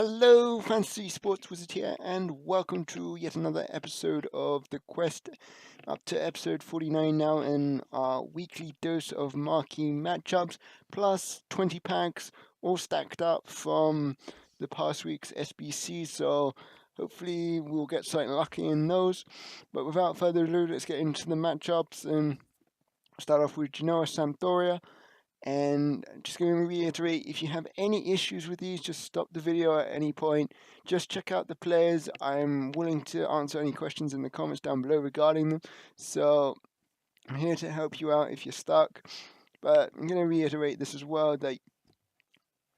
Hello, Fantasy Sports Wizard here, and welcome to yet another episode of The Quest. Up to episode 49 now, and our weekly dose of marquee matchups, plus 20 packs, all stacked up from the past week's SBC. So hopefully we'll get something lucky in those. But without further ado, let's get into the matchups and start off with Genoa Sampdoria. And just going to reiterate, if you have any issues with these, just stop the video at any point. Just check out the players. I'm willing to answer any questions in the comments down below regarding them. So I'm here to help you out if you're stuck. But I'm going to reiterate this as well, that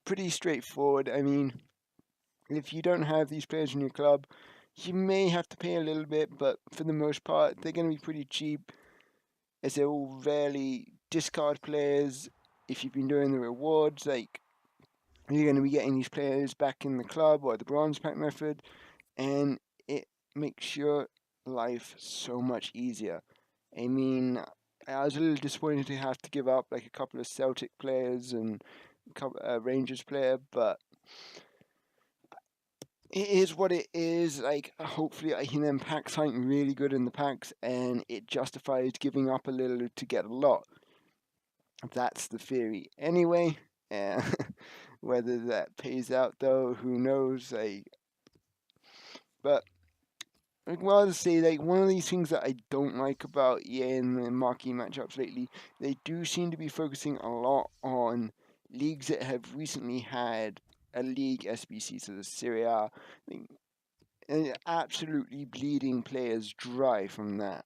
pretty straightforward. I mean, if you don't have these players in your club, you may have to pay a little bit, but for the most part, they're going to be pretty cheap, as they're all rarely discard players. If you've been doing the rewards, like, you're going to be getting these players back in the club or the bronze pack method, and it makes your life so much easier. I mean, I was a little disappointed to have to give up like a couple of Celtic players and a couple Rangers player, but it is what it is. Like, hopefully I can then pack something really good in the packs, and it justifies giving up a little to get a lot. That's the theory. Anyway, whether that pays out though, who knows? But I'd rather say, like, one of these things that I don't like about EA and the marquee matchups lately, they do seem to be focusing a lot on leagues that have recently had a league SBC, so the Serie A, and absolutely bleeding players dry from that.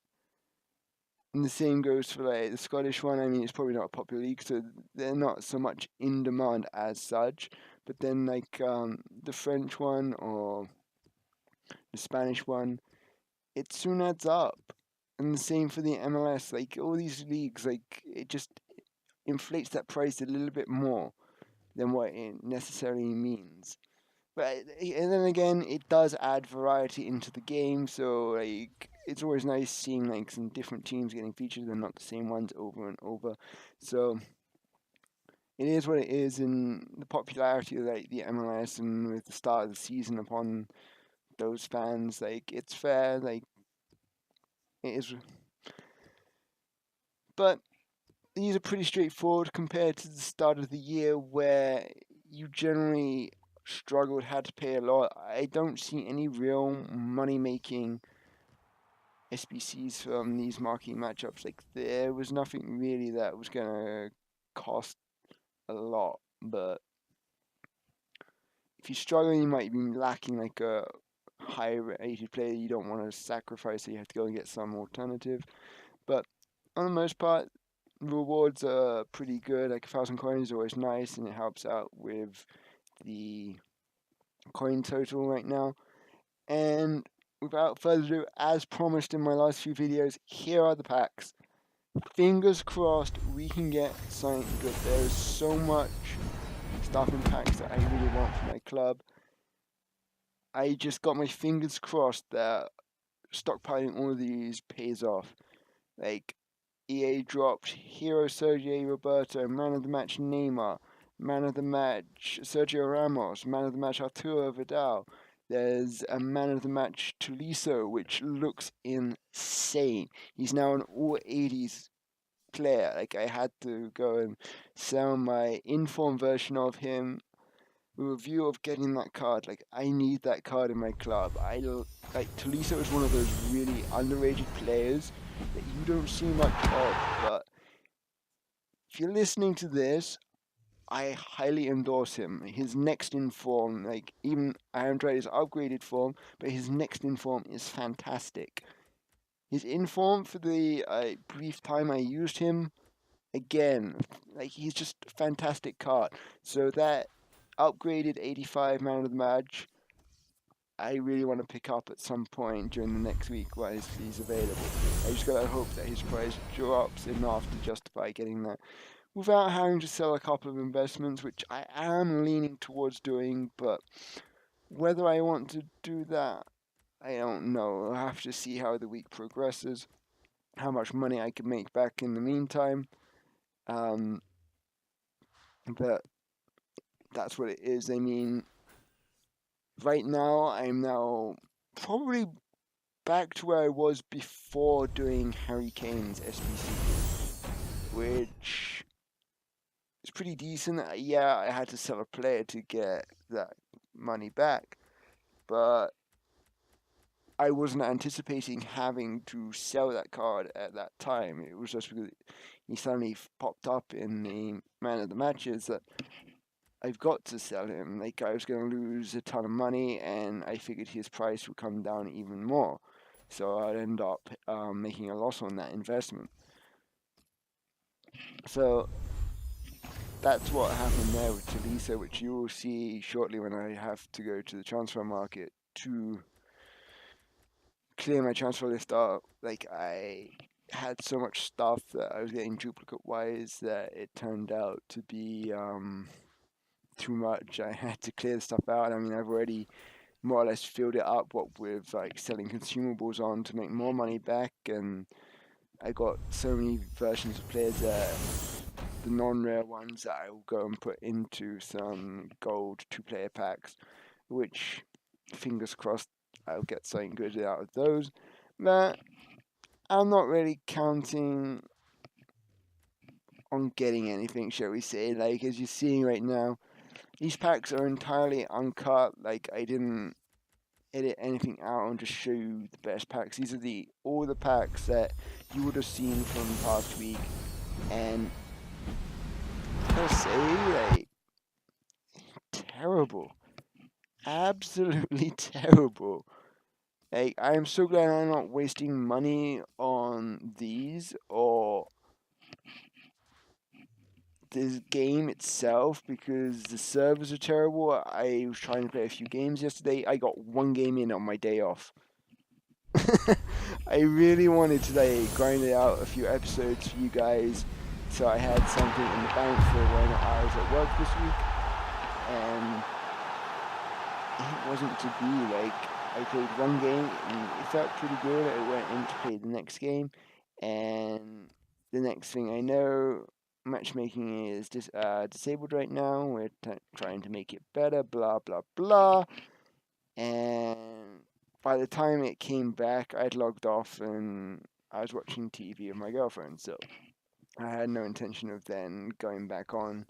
And the same goes for like the Scottish one. I mean, it's probably not a popular league, so they're not so much in demand as such. But then like the French one or the Spanish one, it soon adds up. And the same for the MLS. Like, all these leagues, like, it just inflates that price a little bit more than what it necessarily means. But and then again, it does add variety into the game. So like, it's always nice seeing like some different teams getting featured and not the same ones over and over. So it is what it is, and the popularity of like the MLS and with the start of the season upon those fans, like, it's fair. Like, it is. But these are pretty straightforward compared to the start of the year, where you generally struggled, had to pay a lot. I don't see any real money making SBCs from these marquee matchups. Like, there was nothing really that was gonna cost a lot. But if you're struggling, you might be lacking like a high rated player you don't want to sacrifice, so you have to go and get some alternative. But on the most part, rewards are pretty good. Like, 1,000 coins is always nice, and it helps out with the coin total right now. And without further ado, as promised in my last few videos, here are the packs. Fingers crossed we can get something good. There is so much stuff in packs that I really want for my club. I just got my fingers crossed that stockpiling all of these pays off. Like, EA dropped Hero Sergio Roberto, Man of the Match Neymar, Man of the Match Sergio Ramos, Man of the Match Arturo Vidal. There's a Man of the Match Tuliso, which looks insane. He's now an all 80s player. Like, I had to go and sell my inform version of him with a view of getting that card. Like, I need that card in my club. Like, Tuliso is one of those really underrated players that you don't see much of. But if you're listening to this, I highly endorse him. His next in form, like, even I haven't tried his upgraded form, but his next in form is fantastic. His in form, for the brief time I used him, again, like, he's just a fantastic card. So that upgraded 85 Man of the Match, I really want to pick up at some point during the next week while he's available. I just gotta hope that his price drops enough to justify getting that without having to sell a couple of investments, which I am leaning towards doing. But whether I want to do that, I don't know. I'll have to see how the week progresses, how much money I can make back in the meantime. Um, but that's what it is. I mean, right now, I'm now probably back to where I was before doing Harry Kane's SBC, which is pretty decent. Yeah, I had to sell a player to get that money back, but I wasn't anticipating having to sell that card at that time. It was just because he suddenly popped up in the man of the matches that I've got to sell him. Like, I was going to lose a ton of money, and I figured his price would come down even more. So I'd end up making a loss on that investment. So that's what happened there with Talisa, which you will see shortly when I have to go to the transfer market to clear my transfer list out. Like, I had so much stuff that I was getting duplicate wise that it turned out to be too much. I had to clear the stuff out. I mean, I've already more or less filled it up what with like selling consumables on to make more money back, and I got so many versions of players that the non-rare ones that I will go and put into some gold 2-player packs, which fingers crossed I'll get something good out of those. But I'm not really counting on getting anything, shall we say. Like, as you're seeing right now, these packs are entirely uncut. Like, I didn't edit anything out and just show you the best packs. These are all the packs that you would have seen from the past week, and I'll say, like, terrible. Absolutely terrible. Like, I am so glad I'm not wasting money on these or this game itself because the servers are terrible. I was trying to play a few games yesterday. I got one game in on my day off. I really wanted to like grind it out a few episodes for you guys, so I had something in the bank for when I was at work this week, and it wasn't to be. Like, I played one game and it felt pretty good. I went in to play the next game, and the next thing I know, matchmaking is disabled right now. We're trying to make it better, blah blah blah, and by the time it came back, I'd logged off and I was watching TV with my girlfriend, so I had no intention of then going back on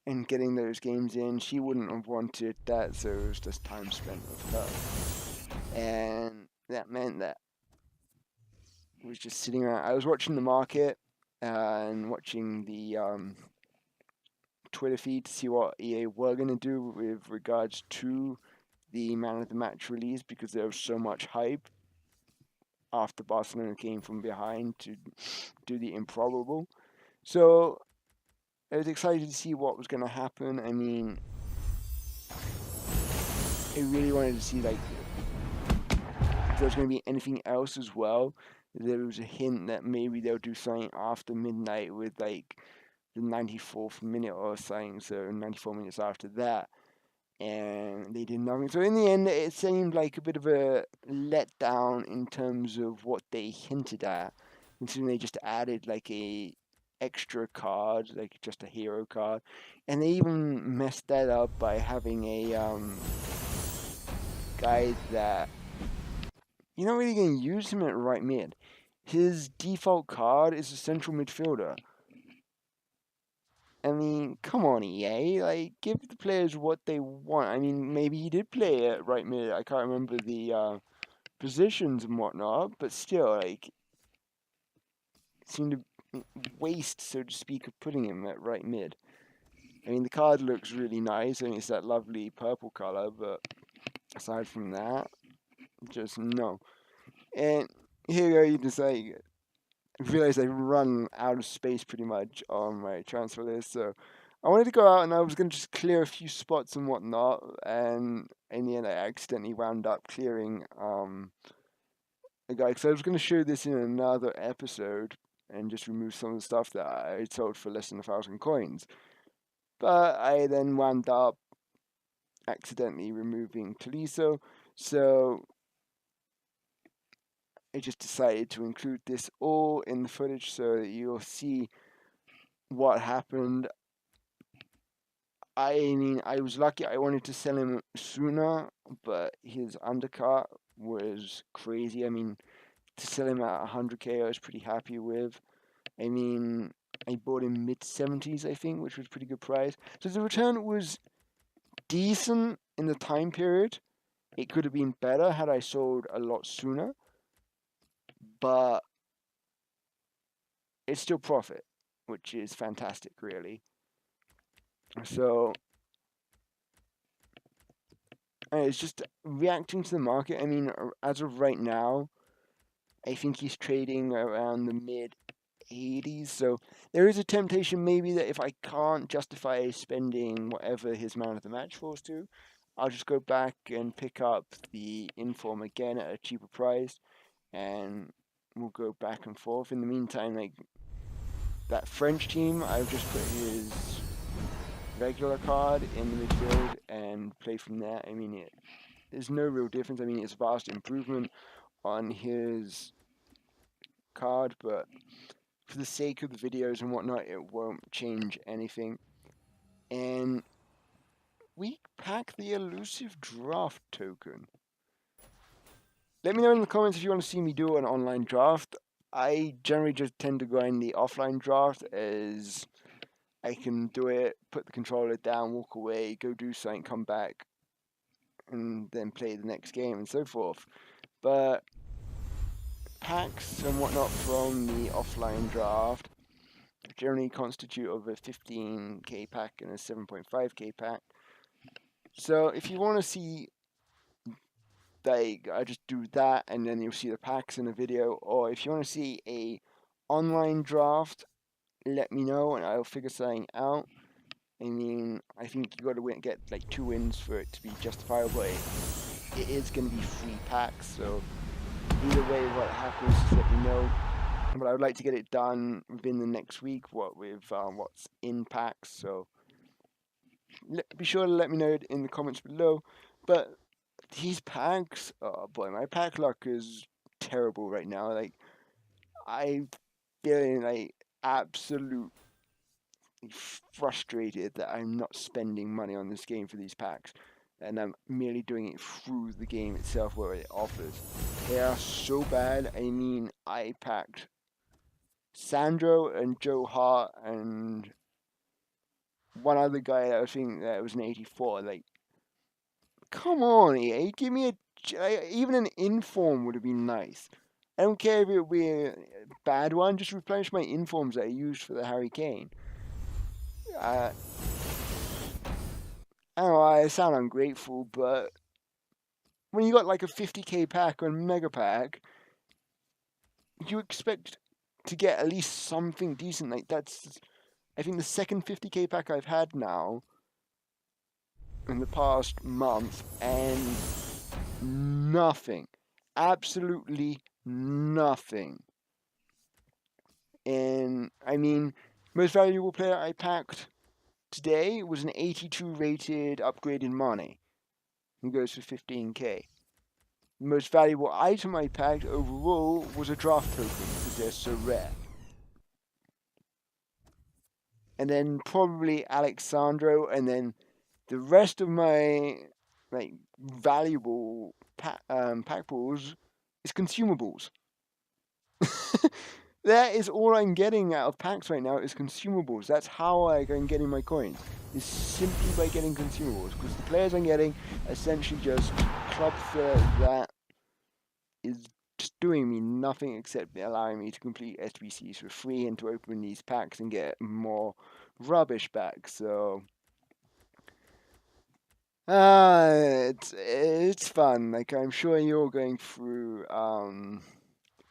and getting those games in. She wouldn't have wanted that, so it was just time spent with her. And that meant that I was just sitting around. I was watching the market and watching the Twitter feed to see what EA were going to do with regards to the Man of the Match release because there was so much hype after Barcelona came from behind to do the improbable. So I was excited to see what was going to happen. I mean, I really wanted to see like if there was going to be anything else as well. There was a hint that maybe they'll do something after midnight with like the 94th minute or something, so 94 minutes after that. And they did nothing. So in the end, it seemed like a bit of a letdown in terms of what they hinted at. Considering they just added like a extra card, like just a hero card, and they even messed that up by having a guy that you're not really going to use him at right mid. His default card is a central midfielder. I mean, come on, EA. Like, give the players what they want. I mean, maybe he did play at right mid. I can't remember the positions and whatnot, but still, like, it seemed to waste, so to speak, of putting him at right mid. I mean, the card looks really nice, and it's that lovely purple color, but aside from that, just no. And here you just like realize I've run out of space pretty much on my transfer list, so I wanted to go out and I was going to just clear a few spots and whatnot, and in the end I accidentally wound up clearing a guy, because I was going to show this in another episode and just remove some of the stuff that I sold for less than 1,000 coins, but I then wound up accidentally removing Taliso, so I just decided to include this all in the footage so that you'll see what happened. I mean, I was lucky. I wanted to sell him sooner, but his undercut was crazy. I mean, to sell him at 100k, I was pretty happy with. I mean, I bought him mid 70s, I think, which was a pretty good price. So the return was decent in the time period. It could have been better had I sold a lot sooner, but it's still profit, which is fantastic, really. So it's just reacting to the market. I mean, as of right now, I think he's trading around the mid 80s. So there is a temptation maybe that if I can't justify spending whatever his man of the match falls to, I'll just go back and pick up the inform again at a cheaper price, and we'll go back and forth. In the meantime, like that French team, I've just put his regular card in the midfield and play from there. I mean, there's no real difference. I mean, it's a vast improvement on his card, but for the sake of the videos and whatnot, it won't change anything. And we pack the elusive draft token. Let me know in the comments if you want to see me do an online draft. I generally just tend to grind the offline draft, as I can do it, put the controller down, walk away, go do something, come back, and then play the next game and so forth. But packs and whatnot from the offline draft generally constitute of a 15k pack and a 7.5k pack. So if you want to see, like, I just do that and then you'll see the packs in the video, or if you want to see a online draft, let me know and I'll figure something out. I mean, I think you got to get like 2 wins for it to be justifiable. It is going to be free packs, so either way, what happens, just let me know. But I would like to get it done within the next week, with what's in packs. So be sure to let me know in the comments below. But these packs, oh boy, my pack luck is terrible right now. Like, I'm feeling like absolutely frustrated that I'm not spending money on this game for these packs, and I'm merely doing it through the game itself where it offers. They are so bad. I mean, I packed Sandro and Joe Hart and one other guy that I think that was an 84. Like, come on, EA, give me even an inform would have been nice. I don't care if it would be a bad one, just replenish my informs that I used for the Harry Kane. I don't know, I sound ungrateful, but when you got like a 50k pack or mega pack, you expect to get at least something decent. Like, that's, I think, the second 50k pack I've had now in the past month, and nothing. Absolutely nothing. And I mean, most valuable player I packed today was an 82 rated upgraded Mane, who goes for 15k. The most valuable item I packed overall was a draft token, because they're so rare. And then probably Alexandro, and then the rest of my like valuable pack pulls is consumables. That is all I'm getting out of packs right now, is consumables. That's how I'm getting my coins, is simply by getting consumables, because the players I'm getting essentially just club filler that is just doing me nothing except allowing me to complete SBCs for free and to open these packs and get more rubbish back. So it's fun. Like, I'm sure you're going through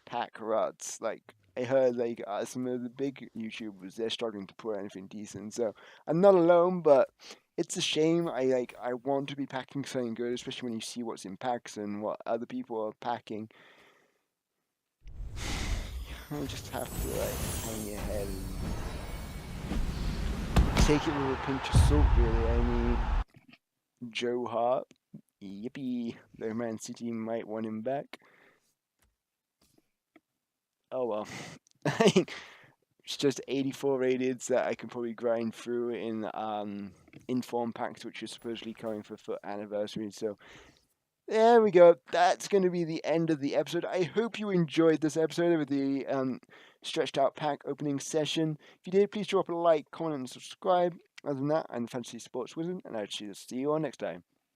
pack ruts. Like, I heard like some of the big YouTubers, they're struggling to put anything decent. So I'm not alone, but it's a shame. I want to be packing something good, especially when you see what's in packs and what other people are packing. You just have to like hang your head and take it with a pinch of salt, really. I mean, Joe Hart, yippee, though Man City might want him back. Oh well. It's just 84 rated that I can probably grind through in inform packs, which are supposedly coming for foot anniversary. So there we go. That's going to be the end of the episode. I hope you enjoyed this episode with the stretched out pack opening session. If you did, please drop a like, comment, and subscribe. Other than that, I'm the Fantasy Sports Wizard, and I'll see you all next time.